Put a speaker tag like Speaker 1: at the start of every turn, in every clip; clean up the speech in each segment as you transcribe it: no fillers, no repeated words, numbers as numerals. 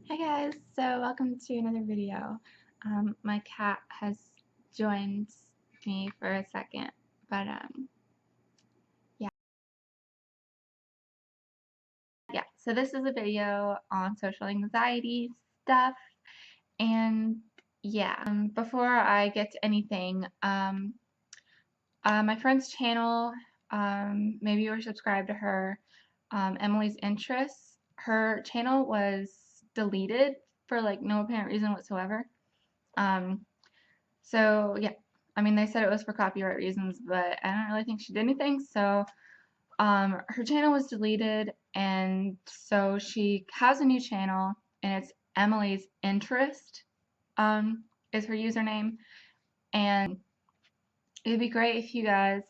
Speaker 1: Hi guys, so welcome to another video. My cat has joined me for a second, but yeah. So this is a video on social anxiety stuff, and before I get to anything, my friend's channel, maybe you were subscribed to her, Emily's Interests. Her channel was deleted for like no apparent reason whatsoever. Um, So yeah, I mean they said it was for copyright reasons, but I don't really think she did anything. So her channel was deleted, and so she has a new channel, and it's Emily's Interest is her username, and it'd be great if you guys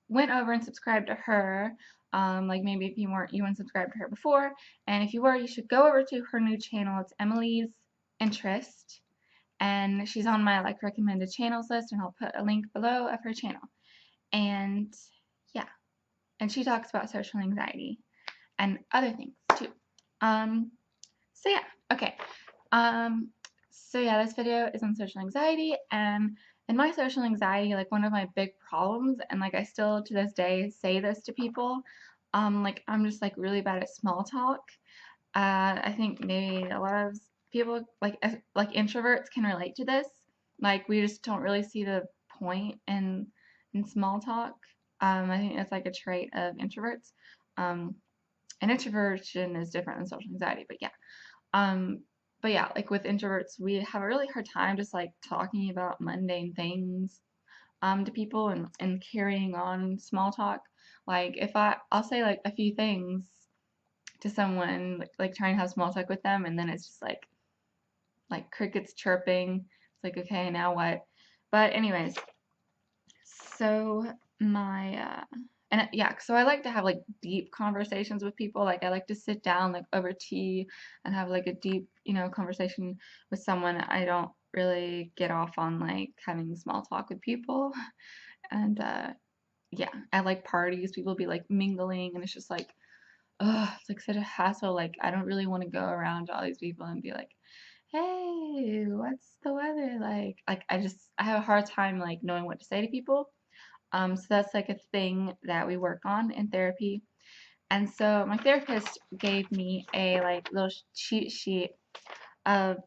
Speaker 1: went over and subscribed to her. Like maybe if you weren't subscribed to her before, and if you were, you should go over to her new channel. It's Emily's Interest, and she's on my like recommended channels list, and I'll put a link below of her channel. And yeah, and she talks about social anxiety and other things too. Um, so yeah, okay. Um, so yeah, this video is on social anxiety, and in my social anxiety, like one of my big problems, and like I still to this day say this to people, like I'm just like really bad at small talk. I think maybe a lot of people like introverts can relate to this. Like we just don't really see the point in small talk. I think that's like a trait of introverts. Um, and introversion is different than social anxiety, but yeah. Um, but yeah, like with introverts, we have a really hard time just like talking about mundane things to people and carrying on small talk. Like if I'll say like a few things to someone like trying to have small talk with them, and then it's just like crickets chirping. It's like, okay, now what? But anyways, so my and yeah, so I like to have like deep conversations with people. Like I like to sit down like over tea and have like a deep, conversation with someone. I don't really get off on like having small talk with people. And yeah, I like parties. People be like mingling, and it's just like, ugh, it's like such a hassle. Like I don't really want to go around to all these people and be like, hey, what's the weather like? Like I have a hard time like knowing what to say to people. So that's like a thing that we work on in therapy. And so my therapist gave me a like little cheat sheet of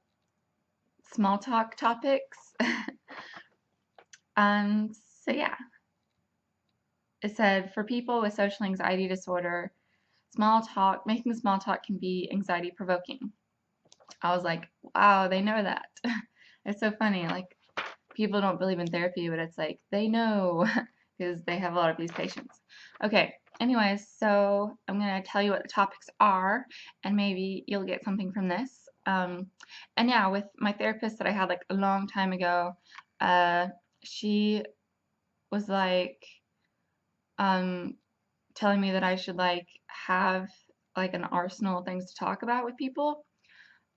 Speaker 1: small talk topics. um, so yeah, it said for people with social anxiety disorder, making small talk can be anxiety provoking. I was like, wow, they know that. It's so funny. Like people don't believe in therapy, but it's like they know because they have a lot of these patients. Okay, anyways, so I'm going to tell you what the topics are, and maybe you'll get something from this. And yeah, with my therapist that I had like a long time ago, she was like um, telling me that I should like have like an arsenal of things to talk about with people,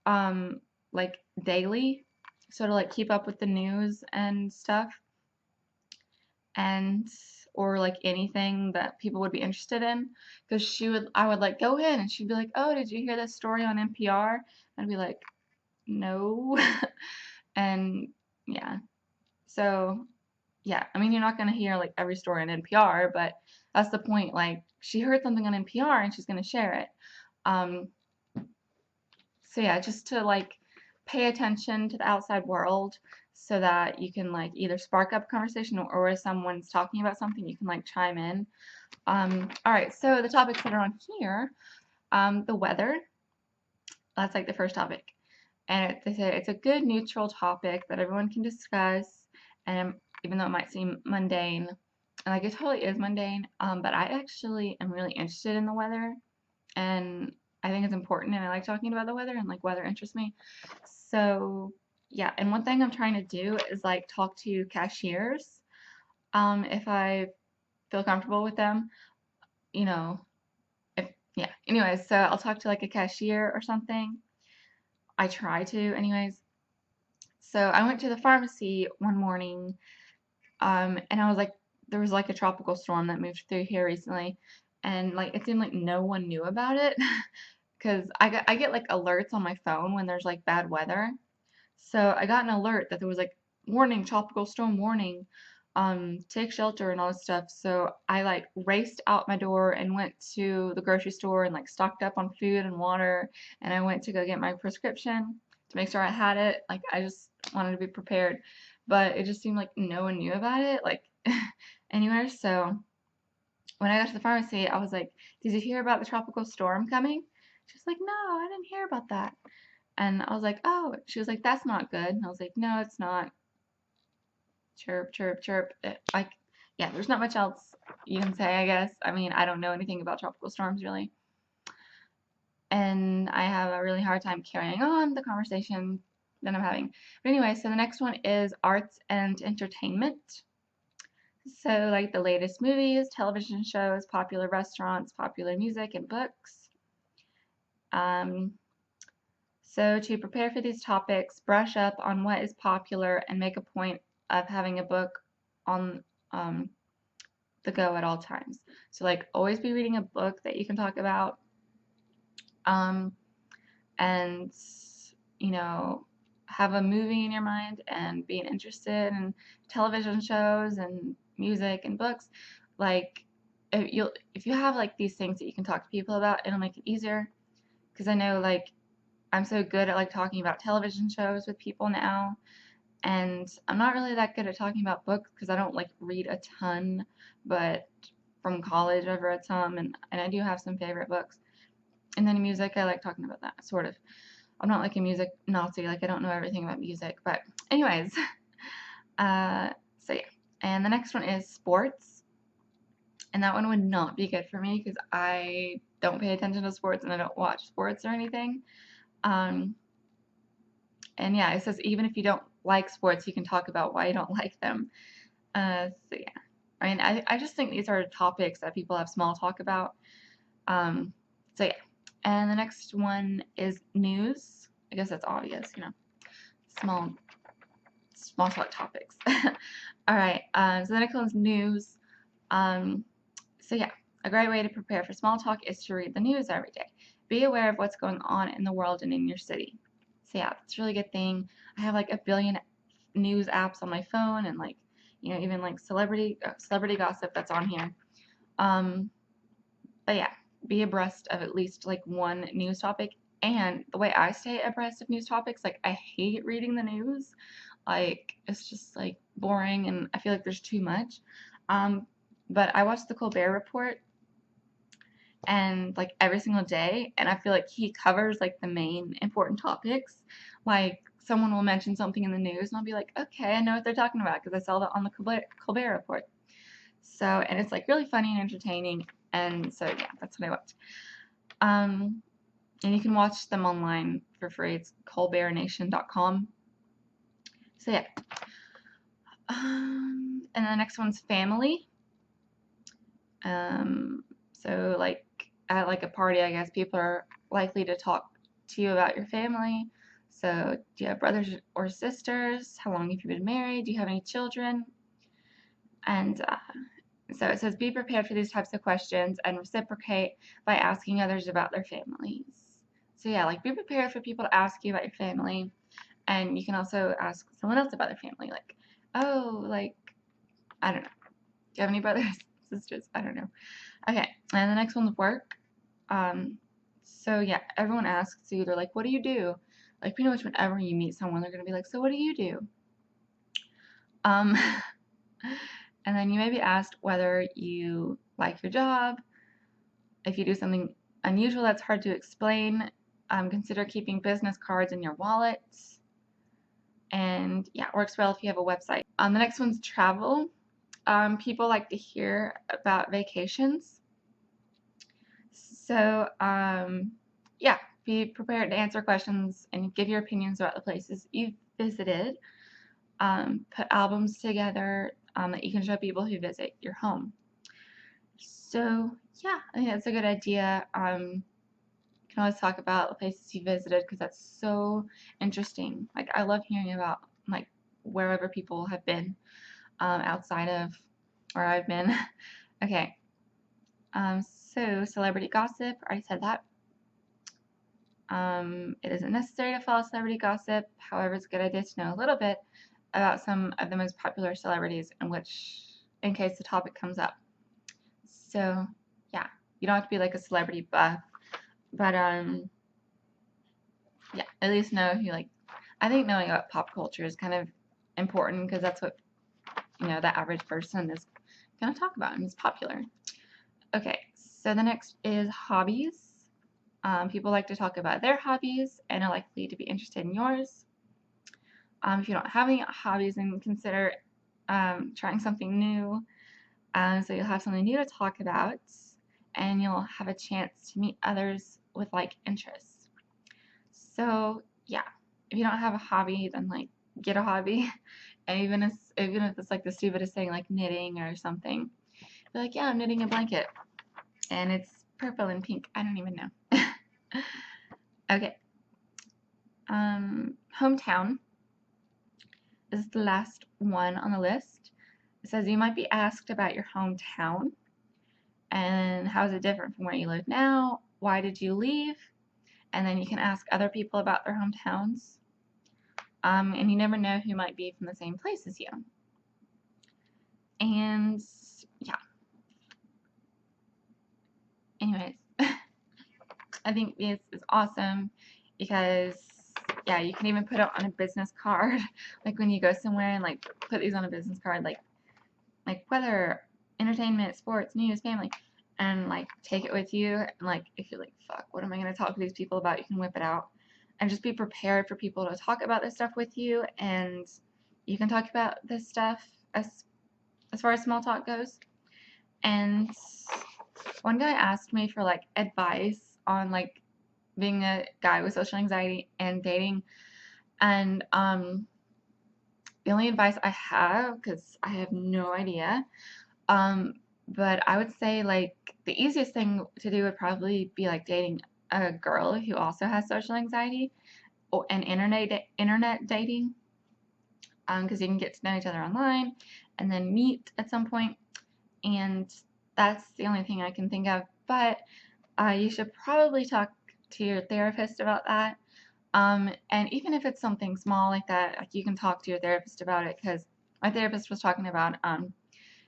Speaker 1: like daily, so to like keep up with the news and stuff, and or like anything that people would be interested in, because I would like go in and she'd be like, oh, did you hear this story on NPR? I'd be like, no. And yeah, so yeah, I mean you're not going to hear like every story on NPR, but that's the point. Like she heard something on NPR and she's going to share it. um so yeah, just to like pay attention to the outside world so that you can like either spark up a conversation, or if someone's talking about something, you can like chime in. All right, so the topics that are on here, the weather, that's like the first topic. And they say it's a good neutral topic that everyone can discuss, and even though it might seem mundane, and like it totally is mundane, but I actually am really interested in the weather, and I think it's important, and I like talking about the weather, and like weather interests me. So yeah, and one thing I'm trying to do is like talk to cashiers, if I feel comfortable with them, you know, if yeah. Anyways, so I'll talk to like a cashier or something. I try to, anyways. So I went to the pharmacy one morning, and I was like, there was like a tropical storm that moved through here recently, and like it seemed like no one knew about it. because I get like alerts on my phone when there's like bad weather. So I got an alert that there was like warning, tropical storm warning, take shelter and all this stuff. So I like raced out my door and went to the grocery store and like stocked up on food and water. And I went to go get my prescription to make sure I had it. Like I just wanted to be prepared, but it just seemed like no one knew about it, like anywhere. So when I got to the pharmacy, I was like, "Did you hear about the tropical storm coming?" She was like, "No, I didn't hear about that." And I was like, "Oh." She was like, "That's not good." And I was like, "No, it's not." Chirp, chirp, chirp. Like, yeah, there's not much else you can say, I guess. I mean, I don't know anything about tropical storms really. And I have a really hard time carrying on the conversation that I'm having. But anyway, so the next one is arts and entertainment. So, like the latest movies, television shows, popular restaurants, popular music, and books. Um, so, to prepare for these topics, brush up on what is popular and make a point of having a book on the go at all times. So, like, always be reading a book that you can talk about. Um, and, you know, have a movie in your mind and being interested in television shows and music and books. Like, if you have like these things that you can talk to people about, it'll make it easier. Because I know like I'm so good at like talking about television shows with people now, and I'm not really that good at talking about books because I don't like read a ton, but from college I've read some, and I do have some favorite books. And then music, I like talking about that, sort of. I'm not like a music Nazi, like I don't know everything about music, but anyways, uh, so yeah. And the next one is sports, and that one would not be good for me because I don't pay attention to sports and I don't watch sports or anything. Um, and yeah, it says even if you don't like sports, you can talk about why you don't like them. So yeah, I mean, I just think these are topics that people have small talk about. Um, so yeah, and the next one is news. I guess that's obvious, small small talk topics. All right, so the next one's news. Um, so yeah, a great way to prepare for small talk is to read the news every day. Be aware of what's going on in the world and in your city. So yeah, that's a really good thing. I have like a billion news apps on my phone, and like even like celebrity gossip that's on here. Um, but yeah, be abreast of at least like one news topic. And the way I stay abreast of news topics, like I hate reading the news. Like it's just like boring, and I feel like there's too much. Um, but I watch the Colbert Report and like every single day, and I feel like he covers like the main important topics. Like someone will mention something in the news, and I'll be like, okay, I know what they're talking about because I saw that on the Colbert Report. So, and it's like really funny and entertaining, and so yeah, that's what I watch. And you can watch them online for free. It's colbertnation.com. So yeah. And the next one's family. So like at like a party, I guess people are likely to talk to you about your family. So do you have brothers or sisters? How long have you been married? Do you have any children? And so it says be prepared for these types of questions and reciprocate by asking others about their families. So yeah, like be prepared for people to ask you about your family, and you can also ask someone else about their family. Like, oh, like I don't know. Do you have any brothers, sisters? I don't know. Okay, and the next one's work. So yeah, everyone asks you, they're like, what do you do? Like pretty much whenever you meet someone, they're gonna be like, so what do you do? Um, and then you may be asked whether you like your job. If you do something unusual that's hard to explain, consider keeping business cards in your wallet. And yeah, it works well if you have a website. The next one's travel. People like to hear about vacations. So, yeah, be prepared to answer questions and give your opinions about the places you've visited. Put albums together that you can show people who visit your home. So, yeah, I think that's a good idea. You can always talk about the places you visited because that's so interesting. Like, I love hearing about like wherever people have been outside of where I've been. Okay. So celebrity gossip, I already said that. It isn't necessary to follow celebrity gossip. However, it's a good idea to know a little bit about some of the most popular celebrities in case the topic comes up. So, yeah, you don't have to be like a celebrity buff, but yeah, at least know who like. I think knowing about pop culture is kind of important because that's what the average person is gonna talk about and is popular. Okay, so the next is hobbies. People like to talk about their hobbies and are likely to be interested in yours. If you don't have any hobbies, then consider trying something new. So you'll have something new to talk about, and you'll have a chance to meet others with like interests. So yeah, if you don't have a hobby, then like get a hobby, and even if it's like the stupidest thing like knitting or something, be like, yeah, I'm knitting a blanket, and it's purple and pink. I don't even know. Okay. Hometown is the last one on the list. It says you might be asked about your hometown and how is it different from where you live now? Why did you leave? And then you can ask other people about their hometowns. And you never know who might be from the same place as you. And yeah. Anyways, I think this is awesome because yeah, you can even put it on a business card. Like when you go somewhere and like put these on a business card, like weather, entertainment, sports, news, family, and like take it with you. And like if you're like, fuck, what am I gonna talk to these people about? You can whip it out and just be prepared for people to talk about this stuff with you, and you can talk about this stuff as far as small talk goes. And one guy asked me for like advice on like being a guy with social anxiety and dating, and the only advice I have, because I have no idea, but I would say like the easiest thing to do would probably be like dating a girl who also has social anxiety, or and internet dating, because you can get to know each other online and then meet at some point, and that's the only thing I can think of. But you should probably talk to your therapist about that. And even if it's something small like that, like you can talk to your therapist about it, because my therapist was talking about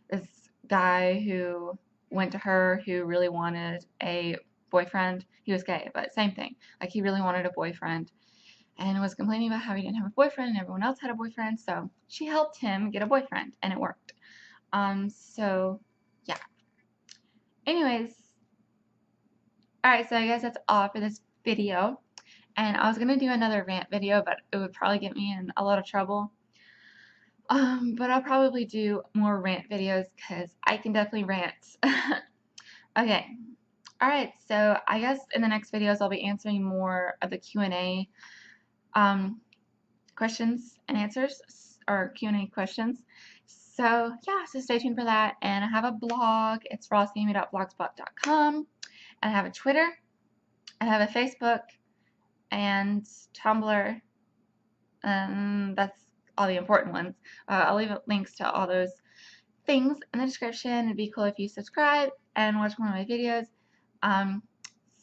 Speaker 1: this guy who went to her who really wanted a boyfriend. He was gay, but same thing. Like he really wanted a boyfriend and was complaining about how he didn't have a boyfriend and everyone else had a boyfriend. So she helped him get a boyfriend and it worked. So yeah. Anyways, all right. So I guess that's all for this video. And I was gonna do another rant video, but it would probably get me in a lot of trouble. But I'll probably do more rant videos because I can definitely rant. Okay. All right. So I guess in the next videos I'll be answering more of the Q&A questions and answers, or Q&A questions. So yeah, so stay tuned for that. And I have a blog. It's rossamy.blogspot.com. I have a Twitter. I have a Facebook and Tumblr. That's all the important ones. I'll leave links to all those things in the description. It'd be cool if you subscribe and watch one of my videos.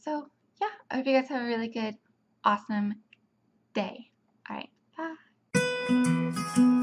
Speaker 1: So yeah, I hope you guys have a really good, awesome day. All right, bye.